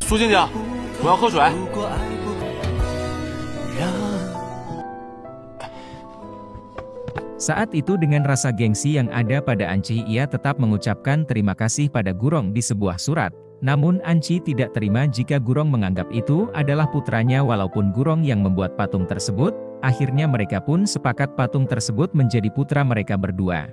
苏静静，我要喝水。Saat itu dengan rasa gengsi yang ada pada Anci, ia tetap mengucapkan terima kasih pada Gurong di sebuah surat. Namun Anci tidak terima jika Gurong menganggap itu adalah putranya walaupun Gurong yang membuat patung tersebut. Akhirnya mereka pun sepakat patung tersebut menjadi putra mereka berdua.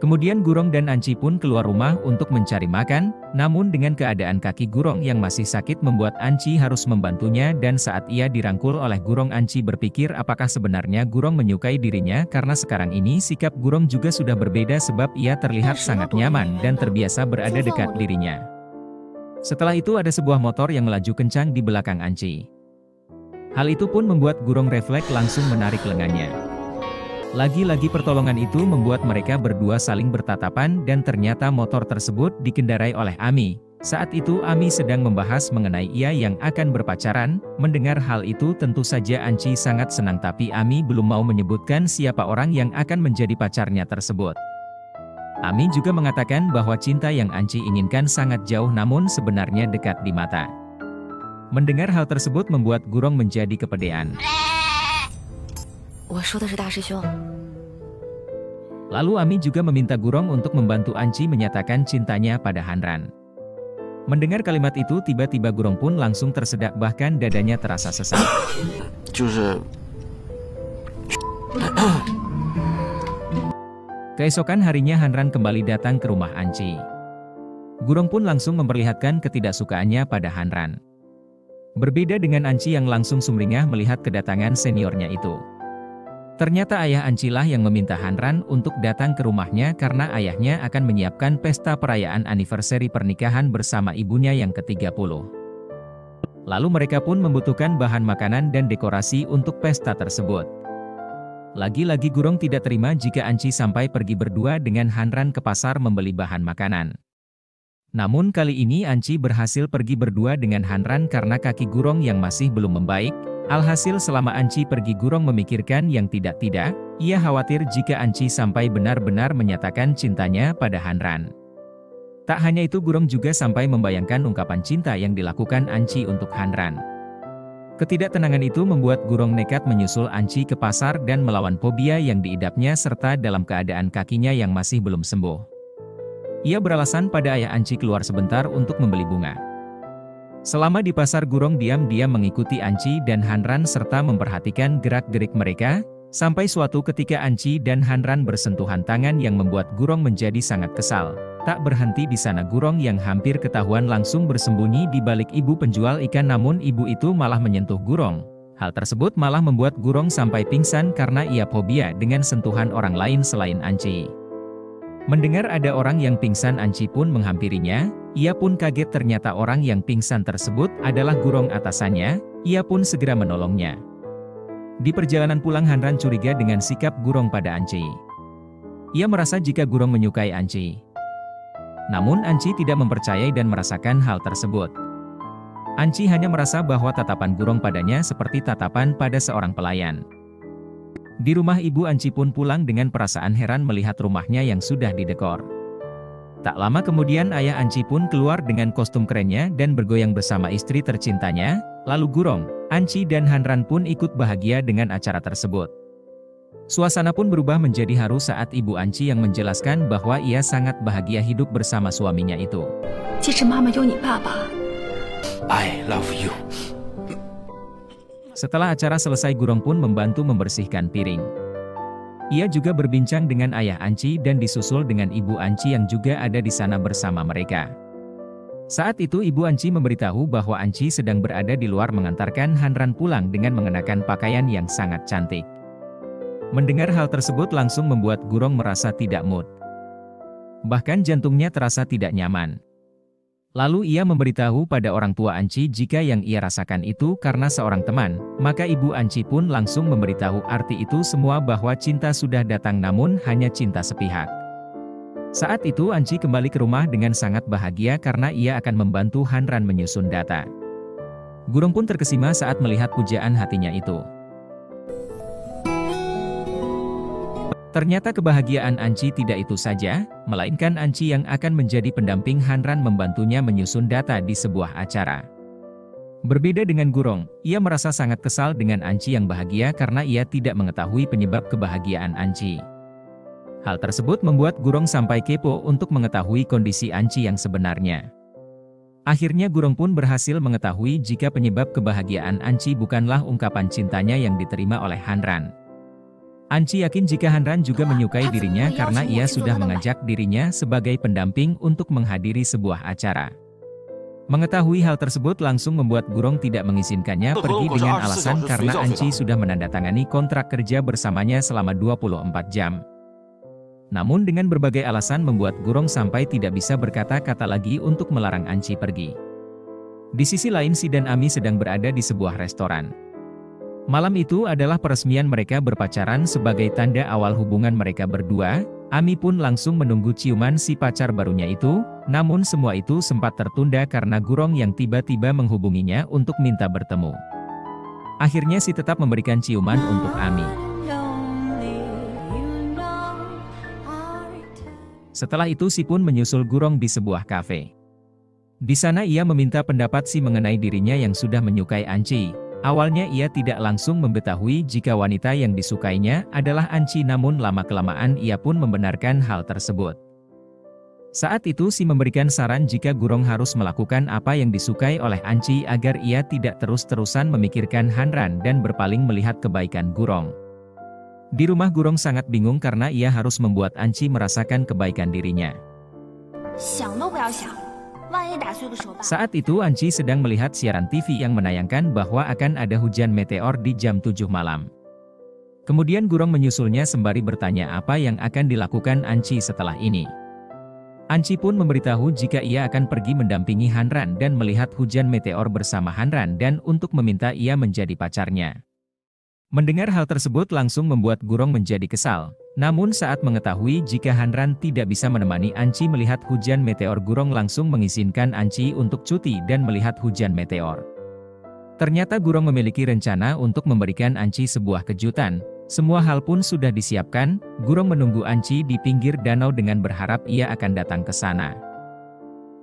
Kemudian Gurong dan Anci pun keluar rumah untuk mencari makan, namun dengan keadaan kaki Gurong yang masih sakit membuat Anci harus membantunya, dan saat ia dirangkul oleh Gurong, Anci berpikir apakah sebenarnya Gurong menyukai dirinya, karena sekarang ini sikap Gurong juga sudah berbeda sebab ia terlihat sangat nyaman dan terbiasa berada dekat dirinya. Setelah itu ada sebuah motor yang melaju kencang di belakang Anci. Hal itu pun membuat Gurong refleks langsung menarik lengannya. Lagi-lagi pertolongan itu membuat mereka berdua saling bertatapan dan ternyata motor tersebut dikendarai oleh Ami. Saat itu Ami sedang membahas mengenai ia yang akan berpacaran. Mendengar hal itu tentu saja Anci sangat senang, tapi Ami belum mau menyebutkan siapa orang yang akan menjadi pacarnya tersebut. Ami juga mengatakan bahwa cinta yang Anci inginkan sangat jauh namun sebenarnya dekat di mata. Mendengar hal tersebut membuat Gurong menjadi kepedean. Lalu Ami juga meminta Gurong untuk membantu Anci menyatakan cintanya pada Hanran. Mendengar kalimat itu tiba-tiba Gurong pun langsung tersedak, bahkan dadanya terasa sesak. Keesokan harinya Hanran kembali datang ke rumah Anci. Gurong pun langsung memperlihatkan ketidaksukaannya pada Hanran. Berbeda dengan Anci yang langsung sumringah melihat kedatangan seniornya itu. Ternyata ayah Anci lah yang meminta Hanran untuk datang ke rumahnya karena ayahnya akan menyiapkan pesta perayaan anniversary pernikahan bersama ibunya yang ke-30. Lalu mereka pun membutuhkan bahan makanan dan dekorasi untuk pesta tersebut. Lagi-lagi Gurong tidak terima jika Anci sampai pergi berdua dengan Hanran ke pasar membeli bahan makanan. Namun kali ini Anci berhasil pergi berdua dengan Hanran karena kaki Gurong yang masih belum membaik. Alhasil selama Anci pergi Gurong memikirkan yang tidak-tidak, ia khawatir jika Anci sampai benar-benar menyatakan cintanya pada Hanran. Tak hanya itu, Gurong juga sampai membayangkan ungkapan cinta yang dilakukan Anci untuk Hanran. Ketidaktenangan itu membuat Gurong nekat menyusul Anci ke pasar dan melawan fobia yang diidapnya serta dalam keadaan kakinya yang masih belum sembuh. Ia beralasan pada ayah Anci keluar sebentar untuk membeli bunga. Selama di pasar Gurong diam-diam mengikuti Anci dan Hanran serta memperhatikan gerak-gerik mereka, sampai suatu ketika Anci dan Hanran bersentuhan tangan yang membuat Gurong menjadi sangat kesal. Tak berhenti di sana, Gurong yang hampir ketahuan langsung bersembunyi di balik ibu penjual ikan, namun ibu itu malah menyentuh Gurong. Hal tersebut malah membuat Gurong sampai pingsan karena ia fobia dengan sentuhan orang lain selain Anci. Mendengar ada orang yang pingsan, Anci pun menghampirinya. Ia pun kaget ternyata orang yang pingsan tersebut adalah Gurong atasannya. Ia pun segera menolongnya. Di perjalanan pulang Hanran curiga dengan sikap Gurong pada Anci. Ia merasa jika Gurong menyukai Anci. Namun Anci tidak mempercayai dan merasakan hal tersebut. Anci hanya merasa bahwa tatapan Gurong padanya seperti tatapan pada seorang pelayan. Di rumah ibu Anci pun pulang dengan perasaan heran melihat rumahnya yang sudah didekor. Tak lama kemudian ayah Anci pun keluar dengan kostum kerennya dan bergoyang bersama istri tercintanya. Lalu Gurong, Anci dan Hanran pun ikut bahagia dengan acara tersebut. Suasana pun berubah menjadi haru saat ibu Anci yang menjelaskan bahwa ia sangat bahagia hidup bersama suaminya itu. I love you. Setelah acara selesai, Gurong pun membantu membersihkan piring. Ia juga berbincang dengan ayah Anci dan disusul dengan ibu Anci yang juga ada di sana bersama mereka. Saat itu ibu Anci memberitahu bahwa Anci sedang berada di luar mengantarkan Hanran pulang dengan mengenakan pakaian yang sangat cantik. Mendengar hal tersebut langsung membuat Gurong merasa tidak mood. Bahkan jantungnya terasa tidak nyaman. Lalu ia memberitahu pada orang tua Anci jika yang ia rasakan itu karena seorang teman, maka ibu Anci pun langsung memberitahu arti itu semua bahwa cinta sudah datang namun hanya cinta sepihak. Saat itu Anci kembali ke rumah dengan sangat bahagia karena ia akan membantu Hanran menyusun data. Gurong pun terkesima saat melihat pujaan hatinya itu. Ternyata kebahagiaan Anci tidak itu saja, melainkan Anci yang akan menjadi pendamping Hanran membantunya menyusun data di sebuah acara. Berbeda dengan Gurong, ia merasa sangat kesal dengan Anci yang bahagia karena ia tidak mengetahui penyebab kebahagiaan Anci. Hal tersebut membuat Gurong sampai kepo untuk mengetahui kondisi Anci yang sebenarnya. Akhirnya Gurong pun berhasil mengetahui jika penyebab kebahagiaan Anci bukanlah ungkapan cintanya yang diterima oleh Hanran. Anci yakin jika Hanran juga menyukai dirinya karena ia sudah mengajak dirinya sebagai pendamping untuk menghadiri sebuah acara. Mengetahui hal tersebut langsung membuat Gurong tidak mengizinkannya pergi dengan alasan karena Anci sudah menandatangani kontrak kerja bersamanya selama 24 jam. Namun dengan berbagai alasan membuat Gurong sampai tidak bisa berkata-kata lagi untuk melarang Anci pergi. Di sisi lain Si dan Ami sedang berada di sebuah restoran. Malam itu adalah peresmian mereka berpacaran sebagai tanda awal hubungan mereka berdua. Ami pun langsung menunggu ciuman si pacar barunya itu, namun semua itu sempat tertunda karena Gurong yang tiba-tiba menghubunginya untuk minta bertemu. Akhirnya Si tetap memberikan ciuman untuk Ami. Setelah itu Si pun menyusul Gurong di sebuah kafe. Di sana ia meminta pendapat Si mengenai dirinya yang sudah menyukai Anci. Awalnya ia tidak langsung mengetahui jika wanita yang disukainya adalah Anci, namun lama-kelamaan ia pun membenarkan hal tersebut. Saat itu Si memberikan saran jika Gurong harus melakukan apa yang disukai oleh Anci agar ia tidak terus-terusan memikirkan Hanran dan berpaling melihat kebaikan Gurong. Di rumah Gurong sangat bingung karena ia harus membuat Anci merasakan kebaikan dirinya. Saat itu Anci sedang melihat siaran TV yang menayangkan bahwa akan ada hujan meteor di jam 7 malam. Kemudian Gurong menyusulnya sembari bertanya apa yang akan dilakukan Anci setelah ini. Anci pun memberitahu jika ia akan pergi mendampingi Hanran dan melihat hujan meteor bersama Hanran dan untuk meminta ia menjadi pacarnya. Mendengar hal tersebut langsung membuat Gurong menjadi kesal. Namun saat mengetahui jika Hanran tidak bisa menemani Anci melihat hujan meteor, Gurong langsung mengizinkan Anci untuk cuti dan melihat hujan meteor. Ternyata Gurong memiliki rencana untuk memberikan Anci sebuah kejutan. Semua hal pun sudah disiapkan. Gurong menunggu Anci di pinggir danau dengan berharap ia akan datang ke sana.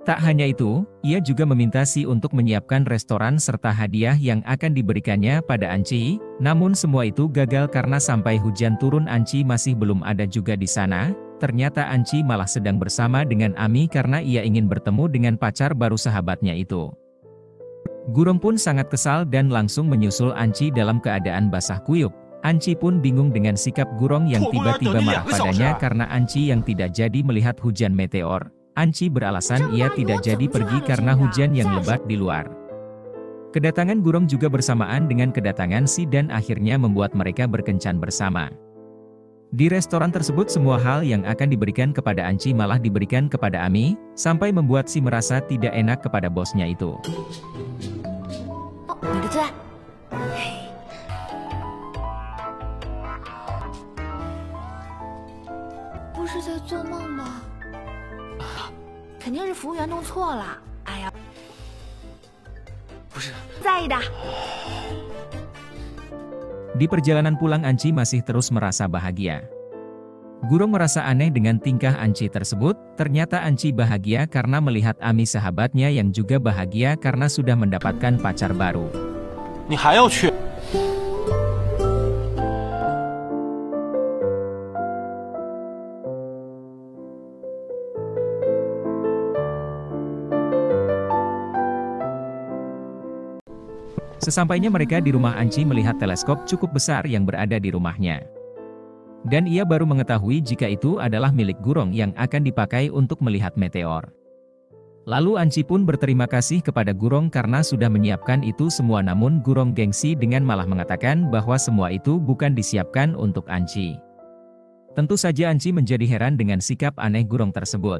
Tak hanya itu, ia juga meminta Si untuk menyiapkan restoran serta hadiah yang akan diberikannya pada Anci. Namun semua itu gagal karena sampai hujan turun Anci masih belum ada juga di sana. Ternyata Anci malah sedang bersama dengan Ami karena ia ingin bertemu dengan pacar baru sahabatnya itu. Gurong pun sangat kesal dan langsung menyusul Anci dalam keadaan basah kuyup. Anci pun bingung dengan sikap Gurong yang tiba-tiba marah padanya karena Anci yang tidak jadi melihat hujan meteor. Anci beralasan ia tidak jadi pergi karena hujan yang lebat di luar. Kedatangan Gurong juga bersamaan dengan kedatangan Si dan akhirnya membuat mereka berkencan bersama. Di restoran tersebut semua hal yang akan diberikan kepada Anci malah diberikan kepada Ami, sampai membuat Si merasa tidak enak kepada bosnya itu. Di perjalanan pulang Anci masih terus merasa bahagia. Gurong merasa aneh dengan tingkah Anci tersebut. Ternyata Anci bahagia karena melihat Ami sahabatnya yang juga bahagia karena sudah mendapatkan pacar baru. Sesampainya mereka di rumah, Anci melihat teleskop cukup besar yang berada di rumahnya. Dan ia baru mengetahui jika itu adalah milik Gurong yang akan dipakai untuk melihat meteor. Lalu Anci pun berterima kasih kepada Gurong karena sudah menyiapkan itu semua, namun Gurong gengsi dengan malah mengatakan bahwa semua itu bukan disiapkan untuk Anci. Tentu saja Anci menjadi heran dengan sikap aneh Gurong tersebut.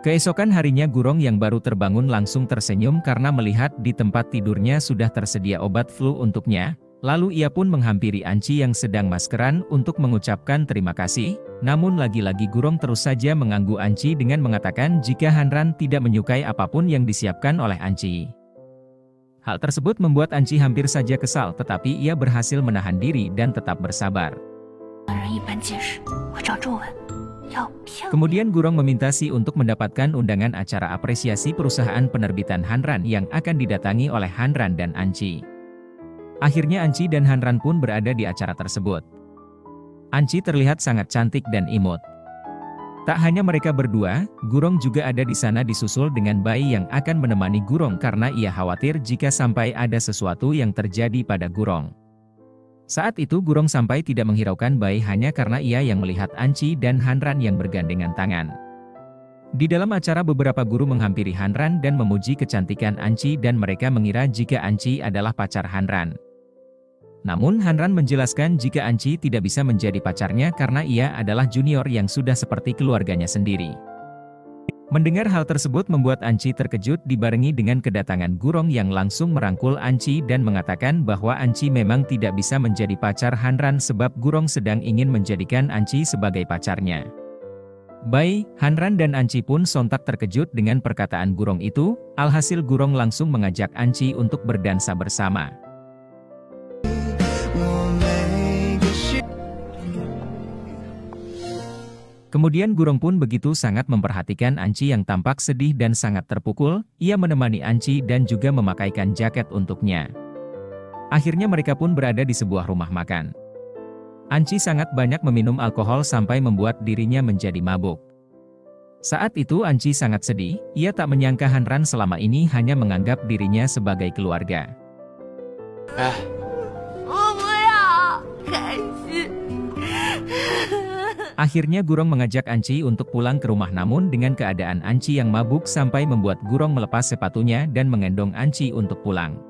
Keesokan harinya Gurong yang baru terbangun langsung tersenyum karena melihat di tempat tidurnya sudah tersedia obat flu untuknya. Lalu ia pun menghampiri Anci yang sedang maskeran untuk mengucapkan terima kasih. Namun lagi-lagi Gurong terus saja mengganggu Anci dengan mengatakan jika Hanran tidak menyukai apapun yang disiapkan oleh Anci. Hal tersebut membuat Anci hampir saja kesal, tetapi ia berhasil menahan diri dan tetap bersabar. Kemudian Gurong meminta Si untuk mendapatkan undangan acara apresiasi perusahaan penerbitan Hanran yang akan didatangi oleh Hanran dan Anci. Akhirnya Anci dan Hanran pun berada di acara tersebut. Anci terlihat sangat cantik dan imut. Tak hanya mereka berdua, Gurong juga ada di sana disusul dengan bayi yang akan menemani Gurong karena ia khawatir jika sampai ada sesuatu yang terjadi pada Gurong. Saat itu Gurong sampai tidak menghiraukan bayi hanya karena ia yang melihat Anci dan Hanran yang bergandengan tangan. Di dalam acara beberapa guru menghampiri Hanran dan memuji kecantikan Anci dan mereka mengira jika Anci adalah pacar Hanran. Namun Hanran menjelaskan jika Anci tidak bisa menjadi pacarnya karena ia adalah junior yang sudah seperti keluarganya sendiri. Mendengar hal tersebut membuat Anci terkejut dibarengi dengan kedatangan Gurong yang langsung merangkul Anci dan mengatakan bahwa Anci memang tidak bisa menjadi pacar Hanran sebab Gurong sedang ingin menjadikan Anci sebagai pacarnya. Baik, Hanran dan Anci pun sontak terkejut dengan perkataan Gurong itu, alhasil Gurong langsung mengajak Anci untuk berdansa bersama. Kemudian Gurong pun begitu sangat memperhatikan Anci yang tampak sedih dan sangat terpukul, ia menemani Anci dan juga memakaikan jaket untuknya. Akhirnya mereka pun berada di sebuah rumah makan. Anci sangat banyak meminum alkohol sampai membuat dirinya menjadi mabuk. Saat itu Anci sangat sedih, ia tak menyangka Hanran selama ini hanya menganggap dirinya sebagai keluarga. Akhirnya Gurong mengajak Anci untuk pulang ke rumah namun dengan keadaan Anci yang mabuk sampai membuat Gurong melepas sepatunya dan mengendong Anci untuk pulang.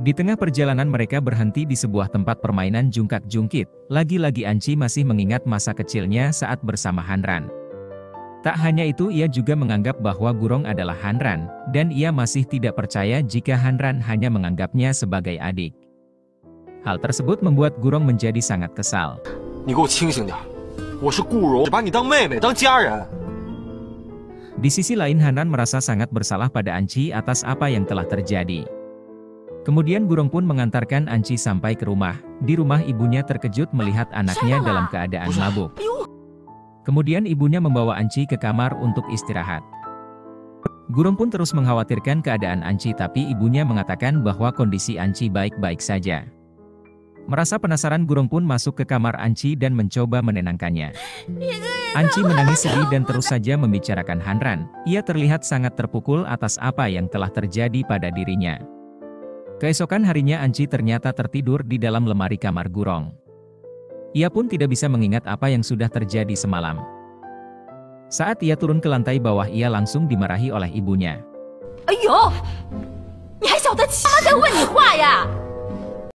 Di tengah perjalanan mereka berhenti di sebuah tempat permainan jungkak-jungkit, lagi-lagi Anci masih mengingat masa kecilnya saat bersama Hanran. Tak hanya itu ia juga menganggap bahwa Gurong adalah Hanran, dan ia masih tidak percaya jika Hanran hanya menganggapnya sebagai adik. Hal tersebut membuat Gurong menjadi sangat kesal. Di sisi lain Hanran merasa sangat bersalah pada Anci atas apa yang telah terjadi. Kemudian Gurong pun mengantarkan Anci sampai ke rumah. Di rumah ibunya terkejut melihat anaknya dalam keadaan mabuk. Kemudian ibunya membawa Anci ke kamar untuk istirahat. Gurong pun terus mengkhawatirkan keadaan Anci tapi ibunya mengatakan bahwa kondisi Anci baik-baik saja. Merasa penasaran Gurong pun masuk ke kamar Anci dan mencoba menenangkannya. Anci menangis sedih dan terus saja membicarakan Hanran. Ia terlihat sangat terpukul atas apa yang telah terjadi pada dirinya. Keesokan harinya Anci ternyata tertidur di dalam lemari kamar Gurong. Ia pun tidak bisa mengingat apa yang sudah terjadi semalam. Saat ia turun ke lantai bawah ia langsung dimarahi oleh ibunya. Ayo, 你还晓得妈在问你话呀?